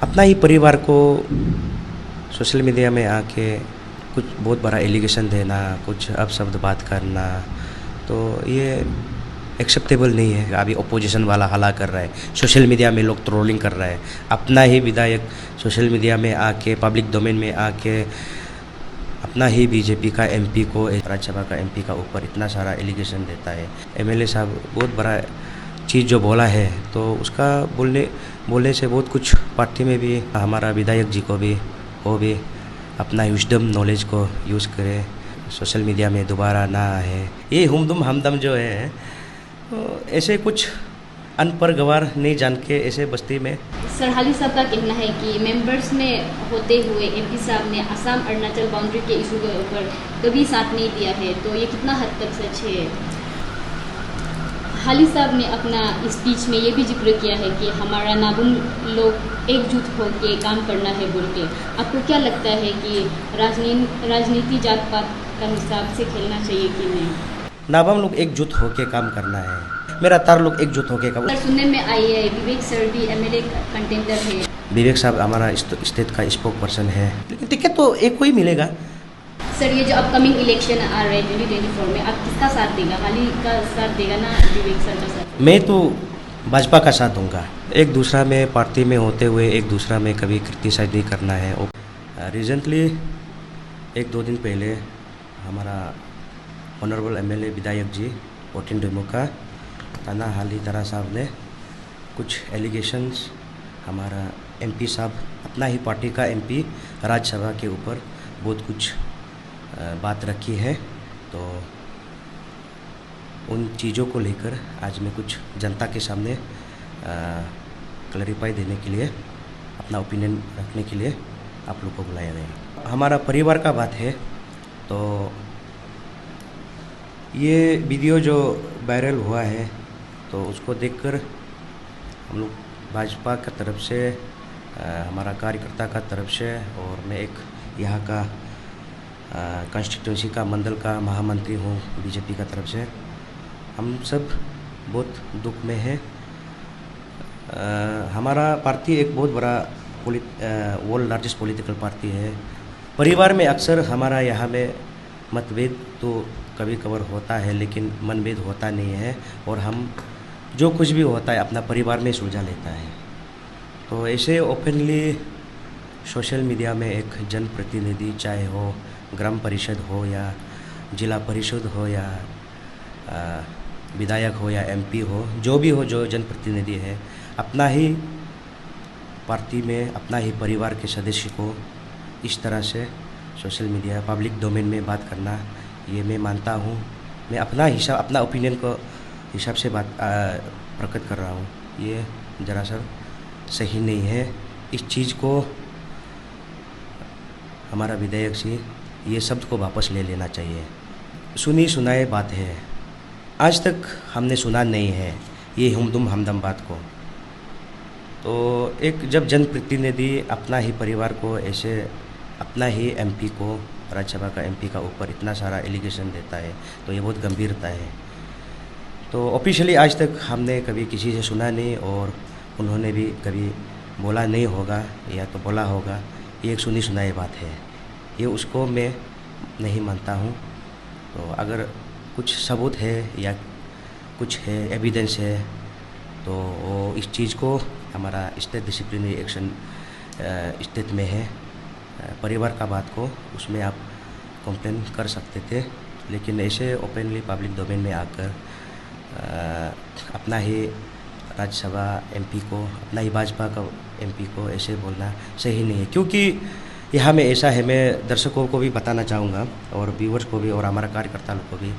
अपना ही परिवार को सोशल मीडिया में आके कुछ बहुत बड़ा एलिगेशन देना, कुछ अपशब्द बात करना, तो ये एक्सेप्टेबल नहीं है। अभी ओपोजिशन वाला हल्ला कर रहा है, सोशल मीडिया में लोग ट्रोलिंग कर रहा है, अपना ही विधायक सोशल मीडिया में आके, पब्लिक डोमेन में आके अपना ही बीजेपी का एमपी को, राज्यसभा का एमपी का ऊपर इतना सारा एलिगेशन देता है। एमएलए साहब बहुत बड़ा चीज़ जो बोला है, तो उसका बोलने से बहुत कुछ पार्टी में भी हमारा विधायक जी को भी वो भी अपना विजडम नॉलेज को यूज़ करे, सोशल मीडिया में दोबारा ना आए। ये हुमदुम हमदम जो है, तो ऐसे कुछ अनपढ़ गवार नहीं जान के ऐसे बस्ती में। सर, हाली साहब का कहना है कि मेंबर्स में होते हुए एमपी साहब ने असम अरुणाचल बाउंड्री के इशू के ऊपर कभी साथ नहीं दिया है, तो ये कितना हद तक सच है? हाली साहब ने अपना स्पीच में ये भी जिक्र किया है कि हमारा नाबुन लोग एकजुट होकर काम करना है बोल के। आपको क्या लगता है कि राजनीति जात पात का हिसाब से खेलना चाहिए कि नहीं? नाबाम लोग एकजुट होके काम करना है, मेरा तार लोग एकजुट होके काम। सर, सुनने में आई है विवेक सर भी एमएलए कंटेंडर है। विवेक साहब हमारा स्टेट का स्पोक पर्सन है, लेकिन टिकट तो एक को ही मिलेगा। सर, ये जो अपकमिंग इलेक्शन आ रहा है 2024 में, आप किसका साथ देगा? हाली का साथ देगा ना विवेक सर का साथ? मैं तो भाजपा का साथ दूंगा। एक दूसरा में पार्टी में होते हुए एक दूसरा में कभी क्रिटिसाइज नहीं करना है। रिसेंटली 1-2 दिन पहले हमारा ऑनरेबल एमएलए विधायक जी पोटिन डोइमुखा ताना हाली तारा साहब ने कुछ एलिगेशंस हमारा एमपी साहब, अपना ही पार्टी का एमपी राज्यसभा के ऊपर बहुत कुछ बात रखी है। तो उन चीज़ों को लेकर आज मैं कुछ जनता के सामने क्लैरिफाई देने के लिए, अपना ओपिनियन रखने के लिए आप लोग को बुलाया गया। हमारा परिवार का बात है, तो ये वीडियो जो वायरल हुआ है, तो उसको देखकर हम लोग भाजपा की तरफ से, हमारा कार्यकर्ता का तरफ से, और मैं एक यहाँ का कॉन्स्टिट्यूंसी का मंडल का महामंत्री हूँ बीजेपी का तरफ से, हम सब बहुत दुख में हैं। हमारा पार्टी एक बहुत बड़ा वर्ल्ड लार्जेस्ट पॉलिटिकल पार्टी है। परिवार में अक्सर हमारा यहाँ में मतभेद तो कभी कभार होता है, लेकिन मनभेद होता नहीं है, और हम जो कुछ भी होता है अपना परिवार में सुलझा लेता है। तो ऐसे ओपनली सोशल मीडिया में एक जनप्रतिनिधि, चाहे हो ग्राम परिषद हो या जिला परिषद हो या विधायक हो या एमपी हो, जो भी हो, जो जनप्रतिनिधि है, अपना ही पार्टी में अपना ही परिवार के सदस्य को इस तरह से सोशल मीडिया पब्लिक डोमेन में बात करना, ये मैं मानता हूँ। मैं अपना हिसाब, अपना ओपिनियन को हिसाब से बात प्रकट कर रहा हूँ। ये दरअसल सही नहीं है। इस चीज़ को हमारा विधायक जी ये शब्द को वापस ले लेना चाहिए। सुनी सुनाए बात है, आज तक हमने सुना नहीं है ये हुमदुम हमदम बात को। तो एक जब जनप्रतिनिधि अपना ही परिवार को ऐसे, अपना ही एमपी को, राज्यसभा का एमपी का ऊपर इतना सारा एलिगेशन देता है, तो ये बहुत गंभीरता है। तो ऑफिशियली आज तक हमने कभी किसी से सुना नहीं, और उन्होंने भी कभी बोला नहीं होगा, या तो बोला होगा। ये एक सुनी सुनाई बात है, ये उसको मैं नहीं मानता हूँ। तो अगर कुछ सबूत है या कुछ है, एविडेंस है, तो वो इस चीज़ को हमारा स्टेट डिसिप्लिनरी एक्शन स्टेट में है, परिवार का बात को, उसमें आप कंप्लेन कर सकते थे। लेकिन ऐसे ओपनली पब्लिक डोमेन में आकर अपना ही राज्यसभा एमपी को, अपना ही भाजपा का एमपी को ऐसे बोलना सही नहीं है। क्योंकि यहाँ में ऐसा है, मैं दर्शकों को भी बताना चाहूँगा और व्यूवर्स को भी और हमारा कार्यकर्ता लोग को भी,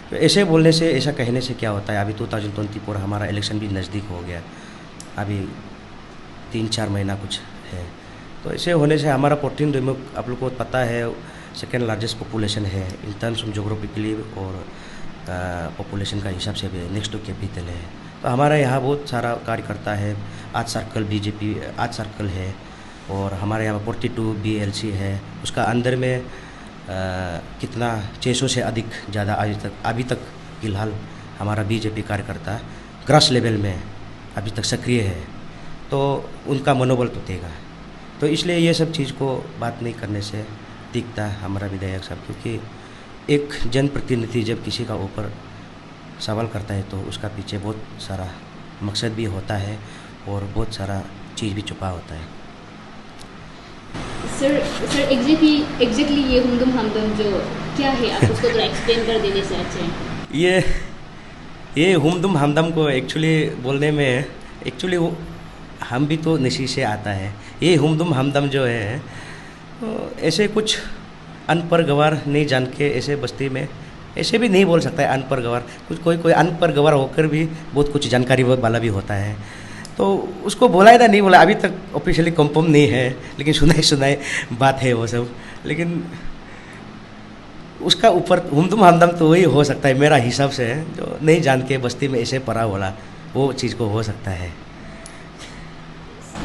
तो ऐसे बोलने से, ऐसा कहने से क्या होता है। अभी 2024 हमारा इलेक्शन भी नज़दीक हो गया, अभी 3-4 महीना कुछ है। तो ऐसे होने से हमारा पोटिन डोइमुख, आप लोग को पता है, सेकेंड लार्जेस्ट पॉपुलेशन है इन टर्म्स ऑफ जोग्राफिकली, और पॉपुलेशन का हिसाब से भी नेक्स्ट टू कैपिटल है। तो हमारा यहाँ बहुत सारा कार्यकर्ता है, 8 सर्कल बीजेपी 8 सर्कल है, और हमारे यहाँ 42 BLC है। उसका अंदर में कितना 600 से अधिक ज़्यादा अभी तक फ़िलहाल हमारा बीजेपी कार्यकर्ता ग्रास लेवल में अभी तक सक्रिय है। तो उनका मनोबल टूटेगा। तो इसलिए ये सब चीज़ को बात नहीं करने से दिखता है हमारा विधायक साहब, क्योंकि एक जनप्रतिनिधि जब किसी का ऊपर सवाल करता है तो उसका पीछे बहुत सारा मकसद भी होता है और बहुत सारा चीज़ भी छुपा होता है। सर एग्जैक्टली ये हुमदुम हमदम जो क्या है, आप उसको थोड़ा एक्सप्लेन कर देने से अच्छा है। ये हुमदुम हमदम को एक्चुअली बोलने में एक्चुअली हम भी तो नशी से आता है। ये हुमदुम हमदम जो है तो ऐसे कुछ अनपढ़ गवार नहीं जान के ऐसे बस्ती में ऐसे भी नहीं बोल सकता है अनपढ़ गवार, कुछ कोई अनपढ़ गवार होकर भी बहुत कुछ जानकारी वाला भी होता है। तो उसको बोला है ना नहीं बोला, अभी तक ऑफिशियली कंफर्म नहीं है, लेकिन सुनाए बात है वो सब। लेकिन उसका ऊपर हुमदुम हमदम तो वही हो सकता है मेरा हिसाब से, जो नहीं जान के बस्ती में ऐसे पड़ा बोला वो चीज़ को हो सकता है।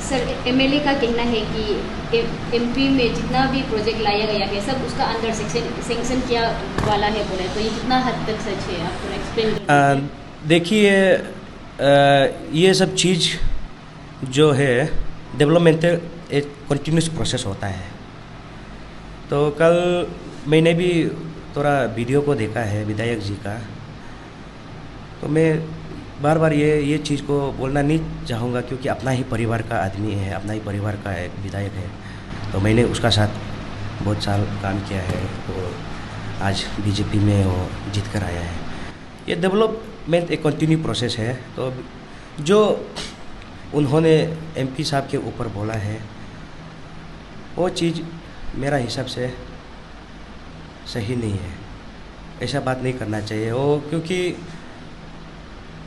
सर एमएलए का कहना है कि एमपी में जितना भी प्रोजेक्ट लाया गया है सब उसका अंडर सेंक्शन किया वाला है बोला है, तो ये कितना हद तक सच है, आप थोड़ा एक्सप्लेन। देखिए ये सब चीज़ जो है डेवलपमेंट एक कंटिन्यूस प्रोसेस होता है। तो कल मैंने भी थोड़ा वीडियो को देखा है विधायक जी का, तो मैं बार बार ये चीज़ को बोलना नहीं चाहूँगा, क्योंकि अपना ही परिवार का आदमी है, अपना ही परिवार का एक विधायक है। तो मैंने उसका साथ बहुत साल काम किया है, तो आज बीजेपी में वो जीत कर आया है। ये डेवलपमेंट एक कंटिन्यू प्रोसेस है। तो जो उन्होंने एमपी साहब के ऊपर बोला है वो चीज़ मेरा हिसाब से सही नहीं है, ऐसा बात नहीं करना चाहिए वो, क्योंकि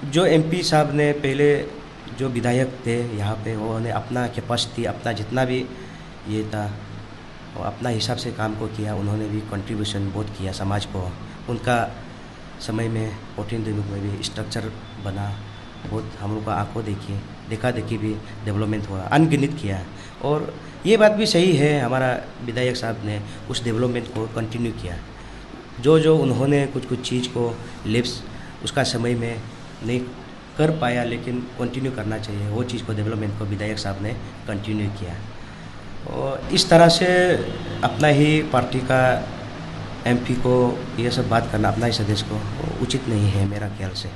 जो एमपी साहब ने पहले जो विधायक थे यहाँ पे उन्होंने अपना कैपेसिटी अपना जितना भी ये था वो अपना हिसाब से काम को किया, उन्होंने भी कंट्रीब्यूशन बहुत किया समाज को। उनका समय में 14 दिनों में भी स्ट्रक्चर बना, बहुत हम लोग को आंखों देखी भी डेवलपमेंट हुआ, अनगिनत किया। और ये बात भी सही है, हमारा विधायक साहब ने उस डेवलपमेंट को कंटिन्यू किया। जो उन्होंने कुछ चीज़ को लिप्स उसका समय में नहीं कर पाया, लेकिन कंटिन्यू करना चाहिए वो चीज़ को, डेवलपमेंट को विधायक साहब ने कंटिन्यू किया। और इस तरह से अपना ही पार्टी का एमपी को ये सब बात करना, अपना ही सदस्य को उचित नहीं है मेरा ख्याल से।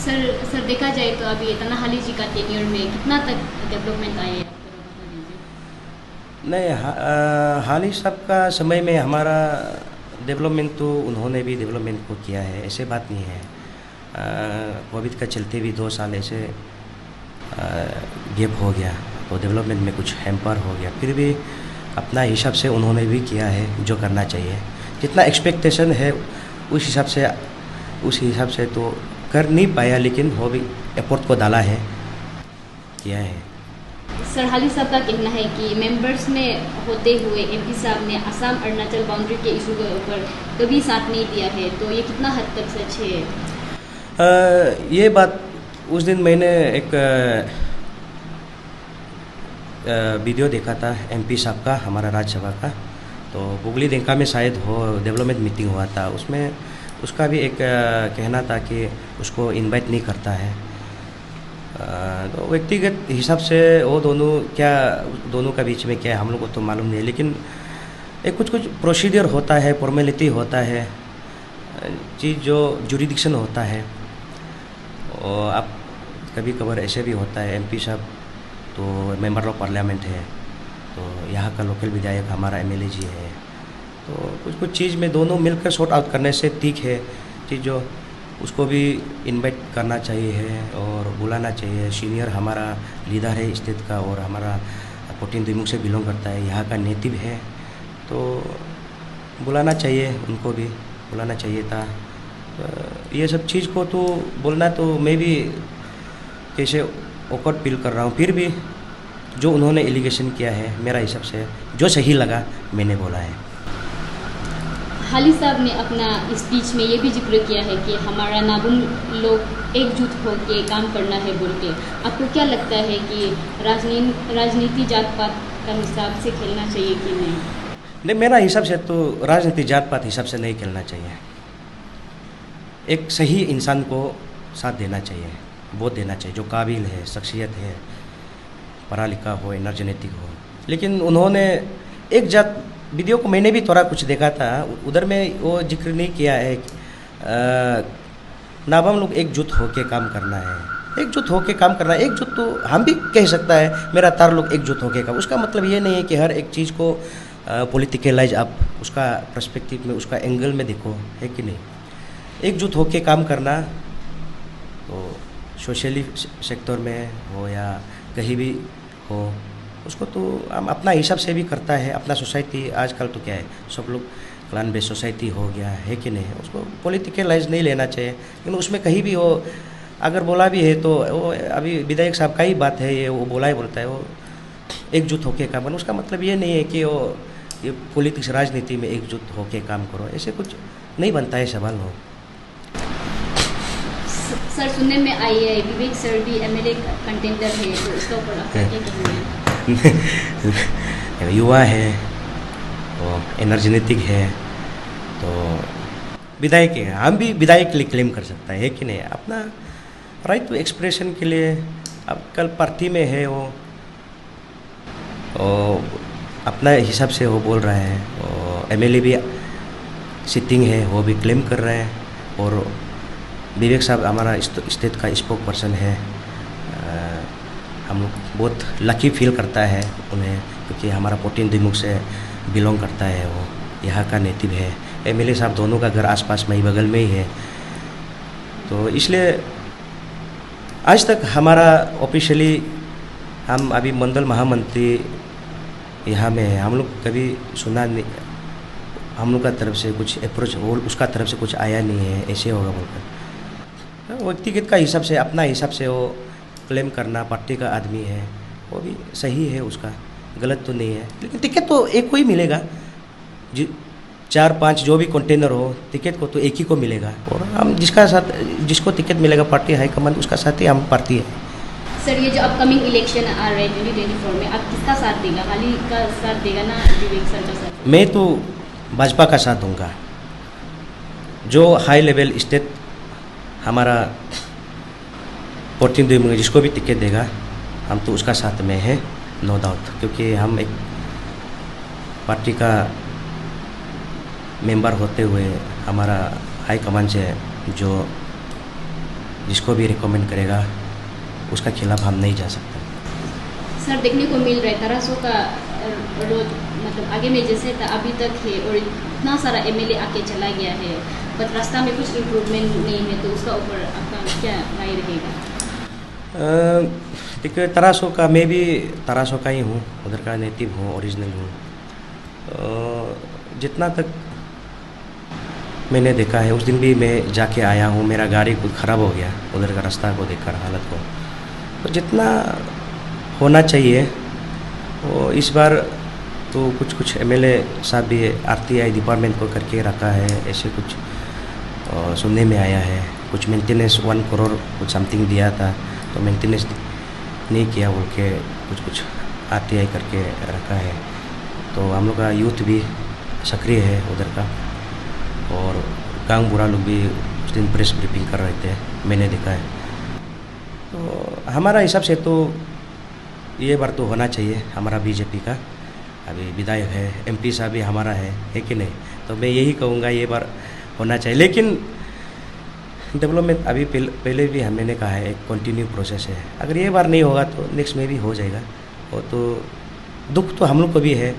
सर देखा जाए तो अभी इतना हाली जी का टेन्योर में कितना तक डेवलपमेंट आया है? नहीं, हाली साहब का समय में हमारा डेवलपमेंट तो उन्होंने भी डेवलपमेंट को किया है, ऐसे बात नहीं है। कोविड का चलते भी 2 साल ऐसे गैप हो गया, तो डेवलपमेंट में कुछ हैम्पर हो गया। फिर भी अपना हिसाब से उन्होंने भी किया है जो करना चाहिए, जितना एक्सपेक्टेशन है उस हिसाब से तो कर नहीं पाया, लेकिन वो भी एफर्ट को डाला है, किया है। सर हाली साहब का कहना है कि मेंबर्स में होते हुए एमपी साहब ने असम अरुणाचल बाउंड्री के इशू के ऊपर कभी साथ नहीं दिया है, तो ये कितना हद तक सच है? ये बात उस दिन मैंने एक वीडियो देखा था एमपी साहब का, हमारा राज्यसभा का, तो बुगली देंका में शायद हो डेवलपमेंट मीटिंग हुआ था, उसमें उसका भी एक कहना था कि उसको इनवाइट नहीं करता है। तो व्यक्तिगत हिसाब से वो दोनों का बीच में क्या है हम लोग को तो मालूम नहीं है, लेकिन एक कुछ प्रोसीजर होता है, फॉर्मेलिटी होता है, चीज़ जो जुरिडिक्शन होता है। और अब कभी कभार ऐसे भी होता है, एमपी साहब तो मेंबर ऑफ पार्लियामेंट है, तो यहाँ का लोकल विधायक हमारा एमएलए जी है, तो कुछ चीज़ में दोनों मिलकर सॉर्ट आउट करने से ठीक है। चीज़ जो उसको भी इनवाइट करना चाहिए है और बुलाना चाहिए। सीनियर हमारा लीडर है स्टेट का और हमारा 14 दिमुख से बिलोंग करता है, यहाँ का नेटिव है, तो बुलाना चाहिए, उनको भी बुलाना चाहिए था। ये सब चीज़ को तो बोलना तो मैं भी कैसे ऑकवर्ड फील कर रहा हूँ, फिर भी जो उन्होंने एलिगेशन किया है मेरा हिसाब से जो सही लगा मैंने बोला है। हाली साहब ने अपना स्पीच में ये भी जिक्र किया है कि हमारा नाबुन लोग एकजुट होकर काम करना है बोल के। आपको क्या लगता है कि राजनीति जात पात का हिसाब से खेलना चाहिए कि नहीं? मेरा हिसाब से तो राजनीति जात पात हिसाब से नहीं खेलना चाहिए। एक सही इंसान को साथ देना चाहिए, वोट देना चाहिए, जो काबिल है, शख्सियत है, पढ़ा लिखा हो, एनर्जेटिक हो। लेकिन उन्होंने एक जात वीडियो को मैंने भी थोड़ा कुछ देखा था, उधर में वो जिक्र नहीं किया है नाबाम लोग एकजुट होके काम करना है, एकजुट होके काम करना है। एकजुट तो हम भी कह सकता है मेरा तार लोग एकजुट होके काम, उसका मतलब ये नहीं है कि हर एक चीज़ को पॉलिटिकलाइज आप उसका पर्सपेक्टिव में, उसका एंगल में देखो, है कि नहीं। एकजुट होके काम करना तो सोशली सेक्टर में हो या कहीं भी हो, उसको तो हम अपना हिसाब से भी करता है। अपना सोसाइटी आजकल तो क्या है, सब लोग क्लान बेस्ड सोसाइटी हो गया है कि नहीं, उसको पॉलिटिकलाइज नहीं लेना चाहिए। लेकिन उसमें कहीं भी वो अगर बोला भी है तो वो अभी विधायक साहब का ही बात है, ये वो बोला ही बोलता है वो एकजुट होके काम करना। उसका मतलब ये नहीं है कि वो ये पॉलिटिक्स राजनीति में एकजुट होके काम करो, ऐसे कुछ नहीं बनता है सवाल हो। सर सुनने में आई है विवेक सर भी एमएलए कंटेंडर है, तो इसका ऊपर आप क्या कहेंगे? युवा है और एनर्जेटिक है, तो विधायक है, हम भी विधायक के लिए क्लेम कर सकता है कि नहीं। अपना राइट टू एक्सप्रेशन के लिए अब कल पार्टी में है वो, और अपना हिसाब से वो बोल रहा है, और एमएलए भी सिटिंग है, वो भी क्लेम कर रहे हैं। और विवेक साहब हमारा स्टेट का स्पोक पर्सन है। हम लोग बहुत लकी फील करता है उन्हें, क्योंकि हमारा 14 दिमुख से बिलोंग करता है, वो यहाँ का नेटिव है। एमएलए साहब दोनों का घर आसपास में ही, बगल में ही है, तो इसलिए आज तक हमारा ऑफिशियली हम अभी मंडल महामंत्री यहाँ में है, हम लोग कभी सुना नहीं, हम लोग का तरफ से कुछ अप्रोच वो उसका तरफ से कुछ आया नहीं है ऐसे होगा बोलकर। व्यक्तिगत का हिसाब से, अपना हिसाब से वो क्लेम करना, पार्टी का आदमी है, वो भी सही है, उसका गलत तो नहीं है। लेकिन टिकट तो एक को ही मिलेगा, 4-5 जो भी कंटेनर हो, टिकट को तो एक ही को मिलेगा। और हम जिसको टिकट मिलेगा पार्टी हाईकमान, उसका साथ ही हम पार्टी है। सर ये जो अपकमिंग इलेक्शन आ रहे हैं 2024 में, आप किसका साथ देगा? हाली का साथ देगा ना विवेक सर का साथ? मैं तो भाजपा का साथ दूंगा। जो हाई लेवल स्टेट हमारा 14 दिमुख जिसको भी टिकट देगा, हम तो उसका साथ में है, नो डाउट। क्योंकि हम एक पार्टी का मेंबर होते हुए हमारा हाई कमान से जो जिसको भी रिकमेंड करेगा उसका खिलाफ हम नहीं जा सकते। सर देखने को मिल रहा है तरासों का रोड, मतलब आगे में जैसे था अभी तक है, और इतना सारा एमएलए आके चला गया है, बट रास्ता में कुछ इम्प्रूवमेंट नहीं है, तो उसका ऊपर आपका क्या राय रहेगा? देखिए तरासों का, मैं भी तरासों का ही हूँ, उधर का नेटिव हूँ, ओरिजिनल हूँ। जितना तक मैंने देखा है, उस दिन भी मैं जाके आया हूँ, मेरा गाड़ी कुछ ख़राब हो गया उधर का रास्ता को देखकर, हालत को। तो जितना होना चाहिए वो इस बार तो कुछ एमएलए साहब भी आरटीआई डिपार्टमेंट को करके रखा है, ऐसे कुछ सुनने में आया है। कुछ मेंटेनेंस 1 करोड़ कुछ समथिंग दिया था, तो मेंटेनेंस नहीं किया बोल के कुछ आरटीआई करके रखा है। तो हम लोग का यूथ भी सक्रिय है उधर का, और गांव बुरा लोग भी उस दिन प्रेस ब्रीफिंग कर रहे थे, मैंने देखा है। तो हमारा हिसाब से तो ये बार तो होना चाहिए हमारा बीजेपी का, अभी विधायक है, एमपी साहब भी हमारा है कि नहीं। तो मैं यही कहूँगा ये बार होना चाहिए। लेकिन डेवलपमेंट अभी पहले भी मैंने कहा है एक कंटिन्यू प्रोसेस है, अगर ये बार नहीं होगा तो नेक्स्ट में भी हो जाएगा। वो तो दुख तो हम लोग को भी है,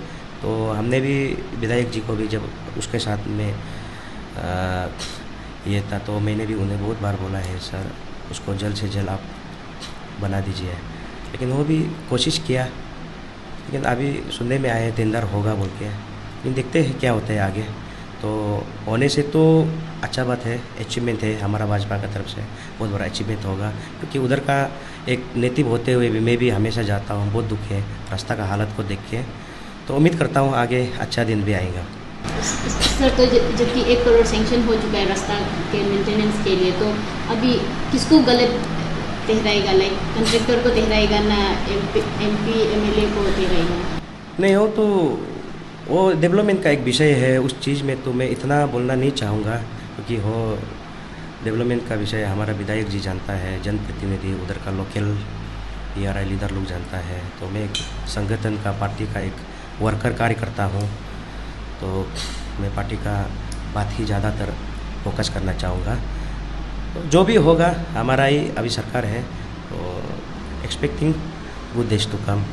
तो हमने भी विधायक जी को भी जब उसके साथ में ये था, तो मैंने भी उन्हें बहुत बार बोला है सर उसको जल्द से जल्द आप बना दीजिए, लेकिन वो भी कोशिश किया। लेकिन अभी सुनने में आया टेंडर होगा बोल के, लेकिन देखते हैं क्या होता है आगे। तो होने से तो अच्छा बात है, अचीवमेंट है हमारा भाजपा का तरफ से, बहुत बड़ा अचीवमेंट होगा। क्योंकि उधर का एक नेटिव होते हुए भी मैं भी हमेशा जाता हूँ, बहुत दुख है रास्ता का हालत को देख के। तो उम्मीद करता हूँ आगे अच्छा दिन भी आएगा। सर तो जबकि 1 करोड़ सेंक्शन हो चुका है रास्ता के मेंटेनेंस के लिए, तो अभी किसको गलत ठहराएगा? लाइक कॉन्ट्रैक्टर को ठहराएगा ना एमपी एमएलए को ठहराएगा? नहीं, हो तो वो डेवलपमेंट का एक विषय है, उस चीज़ में तो मैं इतना बोलना नहीं चाहूँगा, क्योंकि हो डेवलपमेंट का विषय हमारा विधायक जी जानता है, जनप्रतिनिधि उधर का लोकल PRI लीडर लोग जानता है। तो मैं एक संगठन का, पार्टी का एक वर्कर कार्यकर्ता हूँ। तो मैं पार्टी का बात ही ज़्यादातर फोकस करना चाहूँगा। तो जो भी होगा, हमारा ही अभी सरकार है, तो expecting good days to come.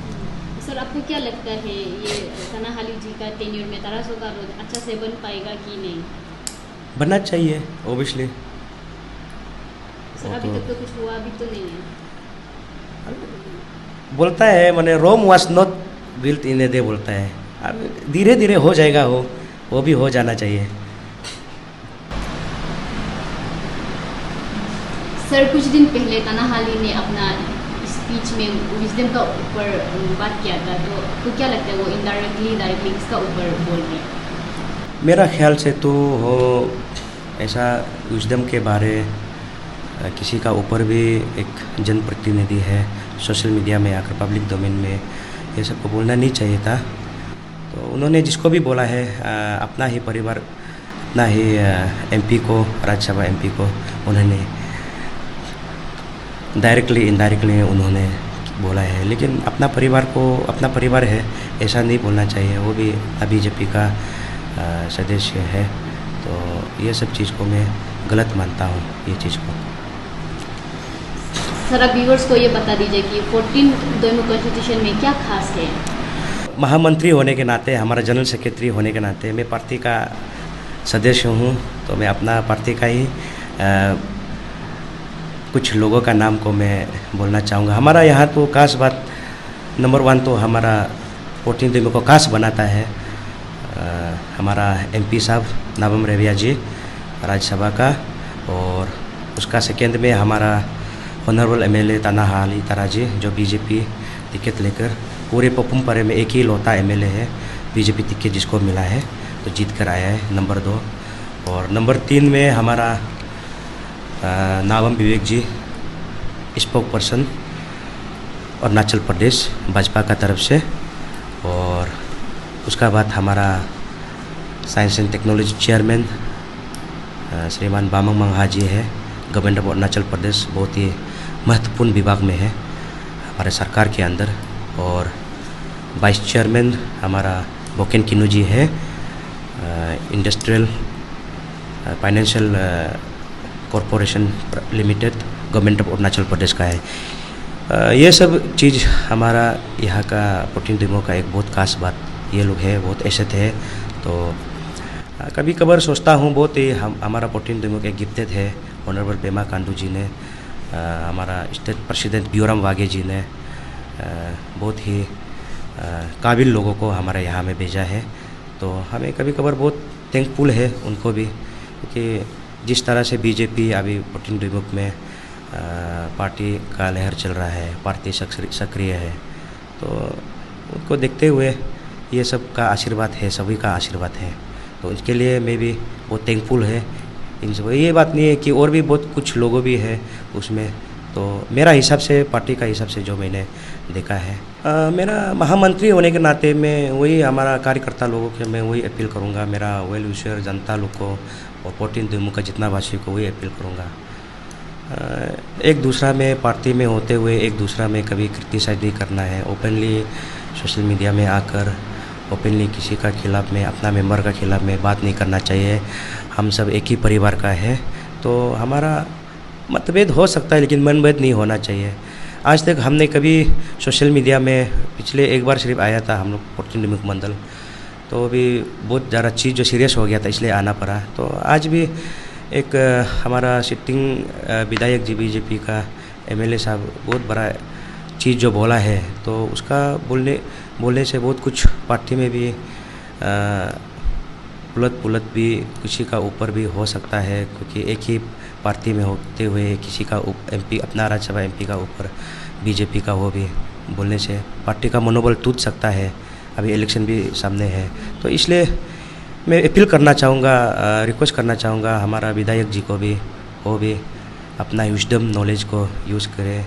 Sir, आपको क्या लगता है ये तनाहाली जी का टेन्योर में 1300 का रोज अच्छा से बन पाएगा कि नहीं? बनना चाहिए ओबियसली। सर, अभी तक तो कुछ हुआ भी तो नहीं है। बोलता है मैंने, Rome was not built in a day बोलता है। अब धीरे धीरे हो जाएगा, वो भी हो जाना चाहिए। सर, कुछ दिन पहले तनाहाली ने अपना स्पीच में विजडम का ऊपर बात किया था, तो क्या लगता है वो इनडायरेक्टली डायरेक्टली इसका ऊपर बोल रहे हैं? मेरा ख्याल से तो हो ऐसा विजडम के बारे किसी का ऊपर भी एक जनप्रतिनिधि है सोशल मीडिया में आकर पब्लिक डोमेन में ये सबको बोलना नहीं चाहिए था। तो उन्होंने जिसको भी बोला है अपना ही परिवार, अपना ही MP को, राज्यसभा MP को उन्होंने डायरेक्टली इनडायरेक्टली उन्होंने बोला है। लेकिन अपना परिवार को, अपना परिवार है ऐसा नहीं बोलना चाहिए। वो भी BJP का सदस्य है। तो ये सब चीज़ को मैं गलत मानता हूँ, ये चीज़ को। सर, आप व्यूअर्स को ये बता दीजिए कि 14 दोइमो कॉन्स्टिट्यूशन में क्या खास है? महामंत्री होने के नाते, हमारा जनरल सेक्रेटरी होने के नाते, मैं पार्टी का सदस्य हूँ। तो मैं अपना पार्टी का ही कुछ लोगों का नाम को मैं बोलना चाहूँगा। हमारा यहाँ तो खास बात नंबर 1 तो हमारा 14 दोइमो को खास बनाता है हमारा MP साहब नाबम रेबिया जी राज्यसभा का, और उसका सेकेंड में हमारा ऑनरेबल MLA तनाहाली तराजी जो BJP टिकट लेकर पूरे पपुमपरे में एक ही लौता MLA है BJP टिकट जिसको मिला है, तो जीत कर आया है, नंबर 2। और नंबर 3 में हमारा नाबम विवेक जी स्पोक पर्सन अरुणाचल प्रदेश भाजपा का तरफ से। और उसका बाद हमारा साइंस एंड टेक्नोलॉजी चेयरमैन श्रीमान बामंग मंगहा जी है, गवर्नमेंट ऑफ अरुणाचल प्रदेश, बहुत ही महत्वपूर्ण विभाग में है हमारे सरकार के अंदर। और वाइस चेयरमैन हमारा बोकेन किनू जी है, industrial financial corporation limited government of Arunachal Pradesh का है। ये सब चीज़ हमारा यहाँ का 14 दोइमो का एक बहुत खास बात ये लोग है, बहुत एसेट है। तो कभी कभार सोचता हूँ बहुत ही हमारा 14 दोइमो का एक गिफ्टेड है ऑनरेबल पेमा खांडू जी ने, हमारा स्टेट प्रेसिडेंट बियोराम वाघे जी ने बहुत ही काबिल लोगों को हमारे यहाँ में भेजा है। तो हमें कभी कभार बहुत थैंकफुल है उनको भी, क्योंकि जिस तरह से BJP अभी 14 दोइमो में पार्टी का लहर चल रहा है, पार्टी सक्रिय है, तो उनको देखते हुए ये सब का आशीर्वाद है, सभी का आशीर्वाद है। तो इसके लिए मैं भी बहुत थैंकफुल है इन सब। ये बात नहीं है कि और भी बहुत कुछ लोगों भी है उसमें। तो मेरा हिसाब से, पार्टी का हिसाब से जो मैंने देखा है, मेरा महामंत्री होने के नाते मैं वही हमारा कार्यकर्ता लोगों के मैं वही अपील करूँगा, मेरा वेल विशर जनता लोग को और 14 दोइमो का जितना वासी को वही अपील करूँगा। एक दूसरा में पार्टी में होते हुए एक दूसरा में कभी क्रिटिसाइज नहीं करना है। ओपनली सोशल मीडिया में आकर ओपनली किसी का खिलाफ में, अपना मेंबर का खिलाफ में बात नहीं करना चाहिए। हम सब एक ही परिवार का है, तो हमारा मतभेद हो सकता है लेकिन मनभेद नहीं होना चाहिए। आज तक हमने कभी सोशल मीडिया में, पिछले एक बार सिर्फ आया था हम लोग 14 दोइमो मंडल, तो अभी बहुत ज़्यादा चीज़ जो सीरियस हो गया था इसलिए आना पड़ा। तो आज भी एक हमारा सिटिंग विधायक जी BJP का MLA साहब बहुत बड़ा चीज़ जो बोला है, तो उसका बोलने से बहुत कुछ पार्टी में भी उलट भी किसी का ऊपर भी हो सकता है, क्योंकि एक ही पार्टी में होते हुए किसी का MP, अपना राज्यसभा MP का ऊपर BJP का वो भी बोलने से पार्टी का मनोबल टूट सकता है। अभी इलेक्शन भी सामने है, तो इसलिए मैं अपील करना चाहूँगा, रिक्वेस्ट करना चाहूँगा हमारा विधायक जी को भी, वो भी अपना विजडम नॉलेज को यूज़ करें,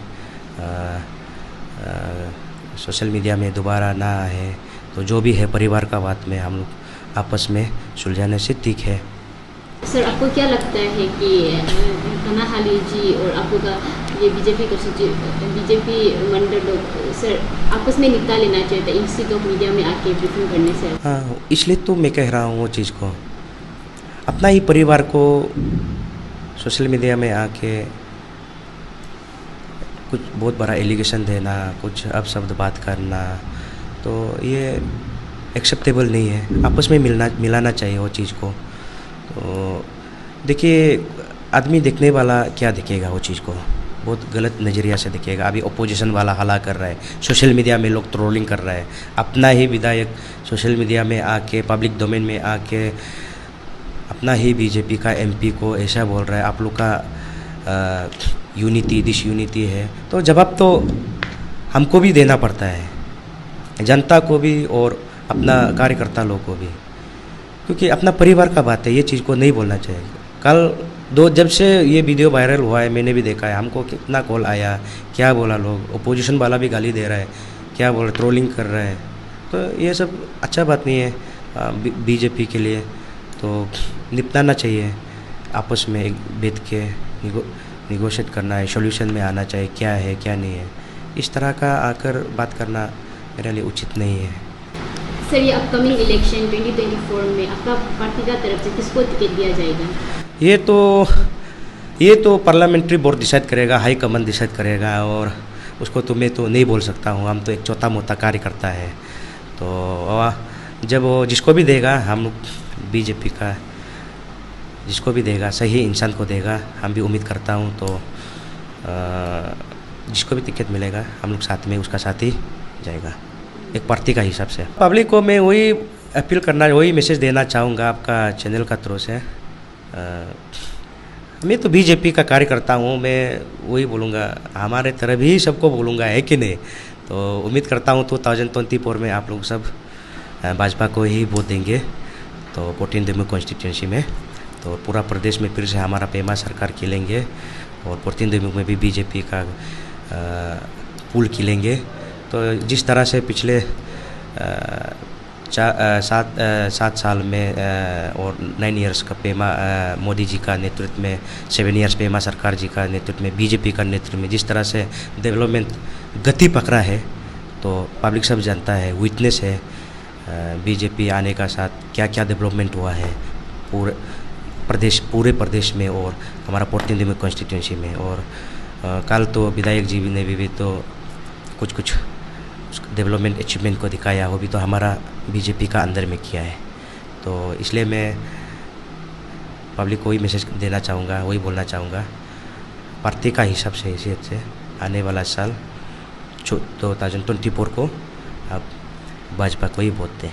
सोशल मीडिया में दोबारा ना आए। तो जो भी है परिवार का बात में हम लोग आपस में सुलझाने से ठीक है। सर, आपको क्या लगता है कि तनाहाली जी और आपका ये बीजेपी मंडल लोग सर आपस में निपटा लेना चाहिए था इंस्टीट्यूट ऑफ मीडिया में आके ब्रीफिंग करने से। हाँ, इसलिए तो मैं कह रहा हूँ वो चीज़ को, अपना ही परिवार को सोशल मीडिया में आके कुछ बहुत बड़ा एलिगेशन देना, कुछ अपशब्द बात करना, तो ये एक्सेप्टेबल नहीं है। आपस में मिलाना चाहिए वो चीज़ को। तो देखिए, आदमी देखने वाला क्या देखेगा वो चीज़ को, बहुत गलत नज़रिया से देखेगा। अभी अपोजिशन वाला हल्ला कर रहा है, सोशल मीडिया में लोग ट्रोलिंग कर रहा है, अपना ही विधायक सोशल मीडिया में आके, पब्लिक डोमेन में आके अपना ही बीजेपी का एमपी को ऐसा बोल रहा है, आप लोग का यूनिटी डिसयूनिटी है। तो जवाब तो हमको भी देना पड़ता है, जनता को भी और अपना कार्यकर्ता लोग को भी, क्योंकि अपना परिवार का बात है, ये चीज़ को नहीं बोलना चाहिए। कल जब से ये वीडियो वायरल हुआ है, मैंने भी देखा है, हमको कितना कॉल आया, क्या बोला लोग, ओपोजिशन वाला भी गाली दे रहा है, क्या बोल रहा, ट्रोलिंग कर रहा है। तो ये सब अच्छा बात नहीं है बीजेपी के लिए। तो निपटाना चाहिए, आपस में एक बैठ के निगोशिएट करना है, सॉल्यूशन में आना चाहिए, क्या है क्या नहीं है। इस तरह का आकर बात करना मेरे लिए उचित नहीं है। सर, ये अपकमिंग इलेक्शन 2024 में आपका पार्टी का तरफ से किसको टिकट दिया जाएगा? ये तो पार्लियामेंट्री बोर्ड डिसाइड करेगा, हाई कमान डिसाइड करेगा, और उसको तो मैं तो नहीं बोल सकता हूँ। हम तो एक छोटा मोटा कार्यकर्ता है। तो जब वो जिसको भी देगा, हम बीजेपी का जिसको भी देगा, सही इंसान को देगा, हम भी उम्मीद करता हूँ। तो जिसको भी टिकट मिलेगा, हम लोग साथ में उसका साथ ही जाएगा, एक पार्टी का हिसाब से। पब्लिक को मैं वही अपील करना, वही मैसेज देना चाहूँगा आपका चैनल का थ्रू से। मैं तो बीजेपी का कार्यकर्ता हूँ, मैं वही बोलूँगा, हमारे तरफ ही सबको बोलूँगा, है कि नहीं। तो उम्मीद करता हूँ 2024 में आप लोग सब भाजपा को ही वोट देंगे, तो 14 दिम्मू कॉन्स्टिट्यूंसी में। तो पूरा प्रदेश में फिर से हमारा पेमा सरकार खिलेंगे, और 14 दिम्मू में भी बीजेपी का पुल खिलेंगे। तो जिस तरह से पिछले 7 साल में और 9 इयर्स का पेमा मोदी जी का नेतृत्व में, 7 इयर्स पेमा सरकार जी का नेतृत्व में, बीजेपी का नेतृत्व में जिस तरह से डेवलपमेंट गति पकड़ा है, तो पब्लिक सब जानता है, विटनेस है बीजेपी आने का साथ क्या क्या डेवलपमेंट हुआ है पूरे प्रदेश में और हमारा 14 दिम्मू कॉन्स्टिट्यूंसी में। और कल तो विधायक जी ने भी तो कुछ डेवलपमेंट अचीवमेंट को दिखाया, वो भी तो हमारा बीजेपी का अंदर में किया है। तो इसलिए मैं पब्लिक को ही मैसेज देना चाहूँगा, वही बोलना चाहूँगा, पार्टी का हिसाब से, हैसियत से आने वाला साल 2024 को आप भाजपा को ही वोट दें।